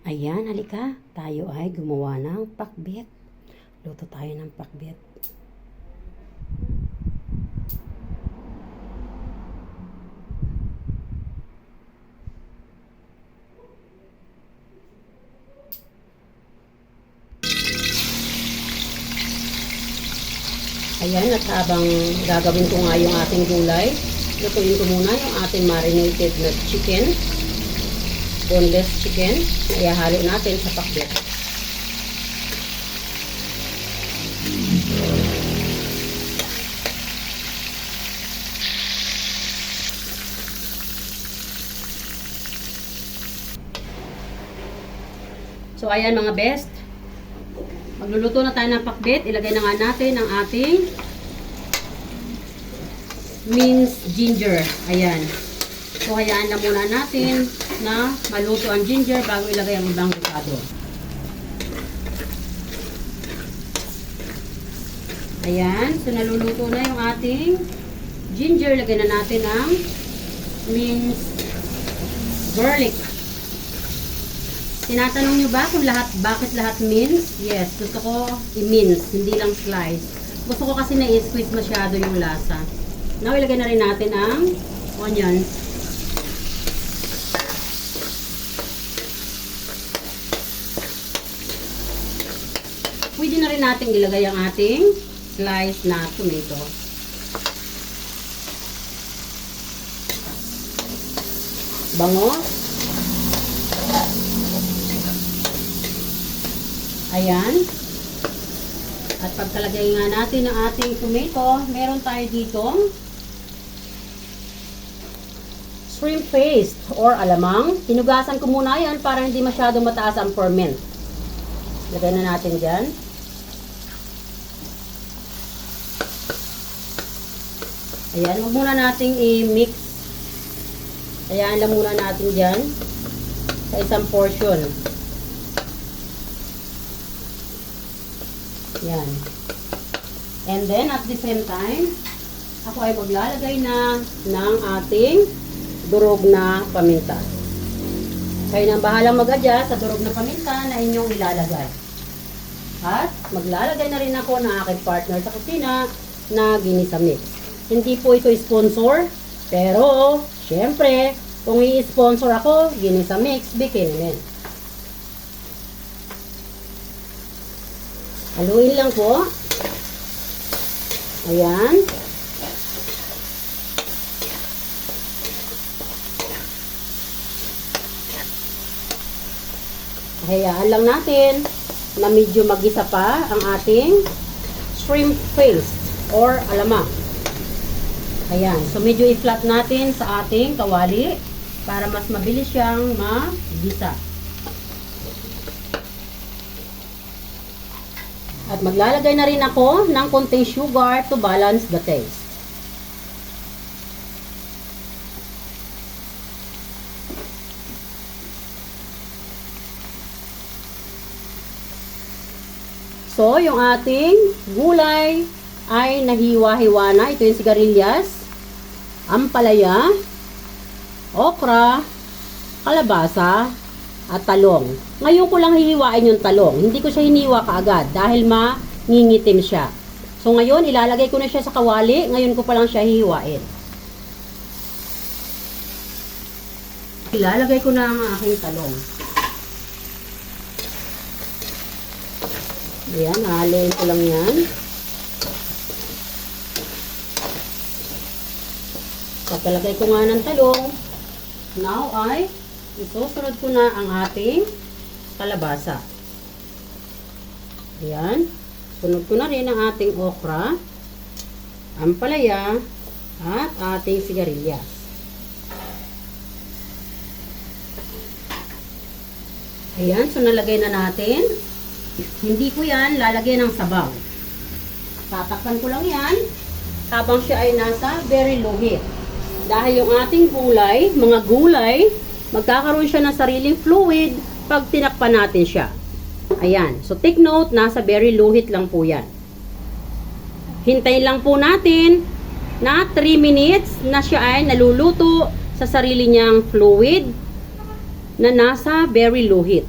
Ayan, halika. Tayo ay gumawa ng pakbet. Luto tayo ng pakbet. Ayan, at habang gagawin ko nga yung ating gulay, lutuin ko muna yung ating marinated na chicken, boneless chicken. Kaya halo natin sa pakbet. So ayan mga best, magluluto na tayo ng pakbet. Ilagay na nga natin ang ating minced ginger. Ayan. So hayaan na muna natin na maluto ang ginger bago ilagay ang ibang ricado. Ayan. So naluluto na yung ating ginger. Lagay na natin ang minced garlic. Tinatanong nyo ba kung bakit lahat mince? Yes, gusto ko i-mince, hindi lang slice. Gusto ko kasi na-squeeze masyado yung lasa. Now, ilagay na rin natin ang onions. Pwede na rin natin ilagay ang ating slice na tomato. Bango. Ayan. At pagkalagay nga natin ng ating tomato, meron tayo ditong shrimp paste or alamang. Hinugasan ko muna yan para hindi masyadong mataas ang ferment. Lagay na natin dyan. Ayan, huwag muna nating i-mix. Ayan lang muna natin dyan sa isang portion. Yan. And then, at the same time, ako ay maglalagay na ng ating durog na paminta. Kayo nang bahalang mag-adjust sa durog na paminta na inyong ilalagay. At maglalagay na rin ako ng aking partner sa kusina na ginisa mix. Hindi po ito sponsor, pero, syempre, kung i-sponsor ako, ginisa mix, bikinin. Haluin lang po. Ayan. Hayaan lang natin na medyo magisa pa ang ating shrimp paste or alamang. Ayan. So, medyo i-flat natin sa ating kawali para mas mabilis siyang magisa. At maglalagay na rin ako ng konting sugar to balance the taste. So, yung ating gulay ay nahiwa-hiwa na. Ito yung sigarilyas, ampalaya, okra, kalabasa, at talong. Ngayon ko lang hihiwain yung talong. Hindi ko siya hiniwa kaagad dahil mangingitim siya. So ngayon, ilalagay ko na siya sa kawali. Ngayon ko pa lang siya hihiwain. Ilalagay ko na ang aking talong. Ayan, haluin ko lang yan. Pagkalagay ko nga ng talong, now ay isusunod ko na ang ating kalabasa. Ayan. Sunod ko na rin ang ating okra, ampalaya, at ating sigarilyas. Ayan. So, nalagay na natin. Hindi ko yan lalagyan ng sabaw. Tatakpan ko lang yan habang siya ay nasa very low heat. Dahil yung ating gulay, mga gulay, magkakaroon siya ng sariling fluid pag tinakpan natin siya. Ayan. So, take note, nasa very low heat lang po yan. Hintayin lang po natin na 3 minutes na siya ay naluluto sa sarili niyang fluid na nasa very low heat.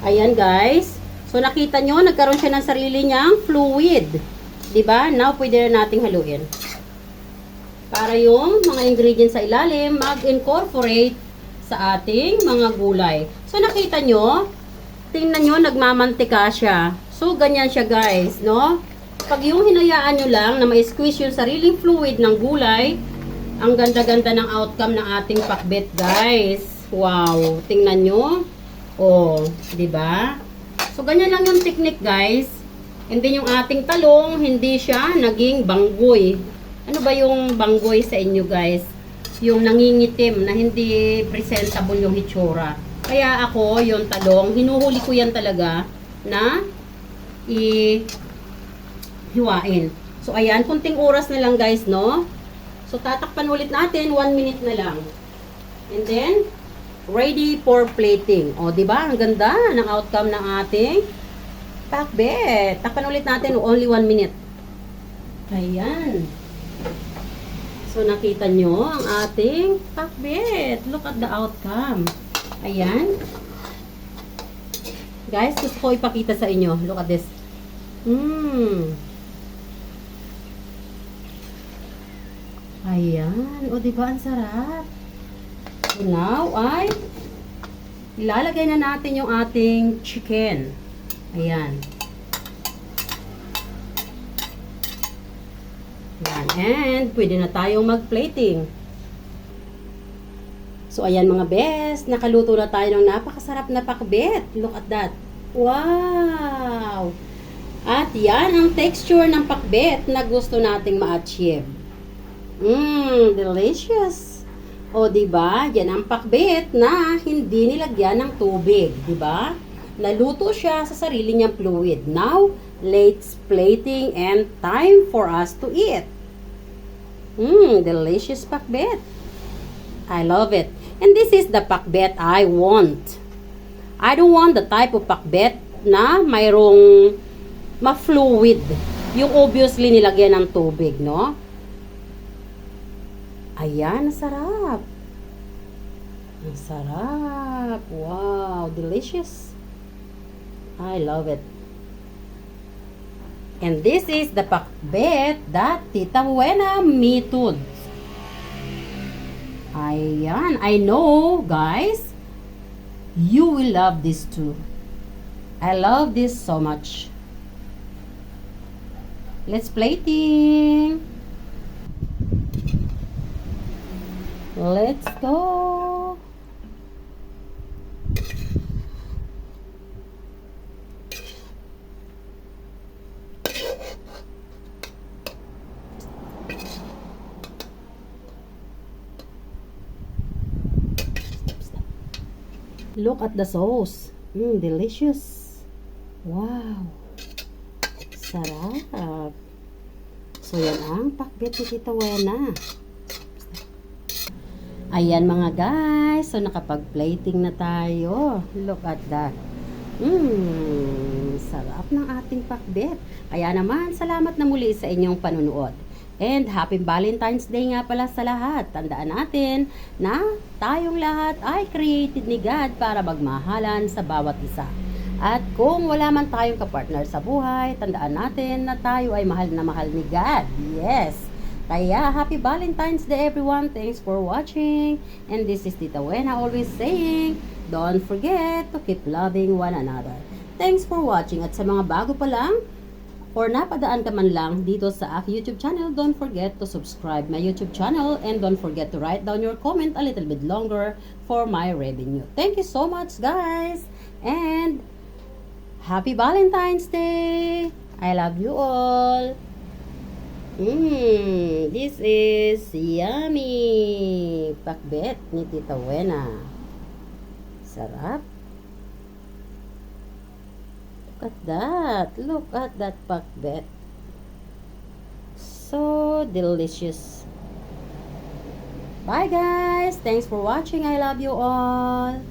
Ayan guys. So nakita nyo, nagkaroon siya ng sarili niyang fluid. Diba? Now, pwede na nating haluin. Para yung mga ingredients sa ilalim mag-incorporate sa ating mga gulay. So nakita nyo, tingnan nyo, nagmamantika siya. So ganyan siya guys, no? Pag yung hinayaan nyo lang na ma-squeeze yung sariling fluid ng gulay, ang ganda-ganda ng outcome ng ating pakbet guys. Wow, tingnan nyo. Oh, di ba? So ganyan lang yung technique guys. And then yung ating talong, hindi siya naging banggoy. Ano ba yung banggoy sa inyo guys? Yung nangingitim na hindi presentable yung hitsura. Kaya ako, yung talong, hinuhuli ko yan talaga na hiwain. So ayan, kunting oras na lang guys, no? So tatakpan ulit natin, 1 minute na lang. And then, ready for plating. O, di ba? Ang ganda ng outcome ng ating pakbet. Takpan ulit natin, only 1 minute. Ayan. So, nakita nyo ang ating pakbet. Look at the outcome. Ayan. Guys, gusto ko ipakita sa inyo. Look at this. Ayan. O, diba? Ang sarap. So, now, ay ilalagay na natin yung ating chicken. Ayan. Ayan. And, pwede na tayong mag-plating. So, ayan mga best. Nakaluto na tayo ng napakasarap na pakbet. Look at that. Wow! At yan ang texture ng pakbet na gusto nating ma-achieve. Delicious. O, diba? Yan ang pakbet na hindi nilagyan ng tubig. Diba? Naluto siya sa sarili niyang fluid. Now, let's plating and time for us to eat. Delicious pakbet. I love it. And this is the pakbet I want. I don't want the type of pakbet na mayroong ma-fluid. Yung obviously nilagyan ng tubig, no? Ayan, sarap. Ang sarap. Wow, delicious. I love it. And this is the pakbet that Tita Buena method. Ayan, I know, guys, you will love this too. I love this so much. Let's plating. Let's go. Look at the sauce. Delicious. Wow. Sarap. So, yan ang pakbet ni Tita Buena. Ayan mga guys. So, nakapag-plating na tayo. Look at that. Sarap ng ating pakbet. Kaya naman, salamat na muli sa inyong panunood. And Happy Valentine's Day nga pala sa lahat. Tandaan natin na tayong lahat ay created ni God para magmahalan sa bawat isa. At kung wala man tayong kapartner sa buhay, tandaan natin na tayo ay mahal na mahal ni God. Yes! Kaya Happy Valentine's Day everyone. Thanks for watching. And this is Tita Buena always saying, don't forget to keep loving one another. Thanks for watching. At sa mga bago pa lang, or napadaan ka man lang dito sa aking YouTube channel, don't forget to subscribe my YouTube channel and don't forget to write down your comment a little bit longer for my revenue. Thank you so much guys and Happy Valentine's Day! I love you all! This is yummy pakbet ni Tita Buena. Sarap! Look at that. Look at that pakbet. So delicious. Bye guys. Thanks for watching. I love you all.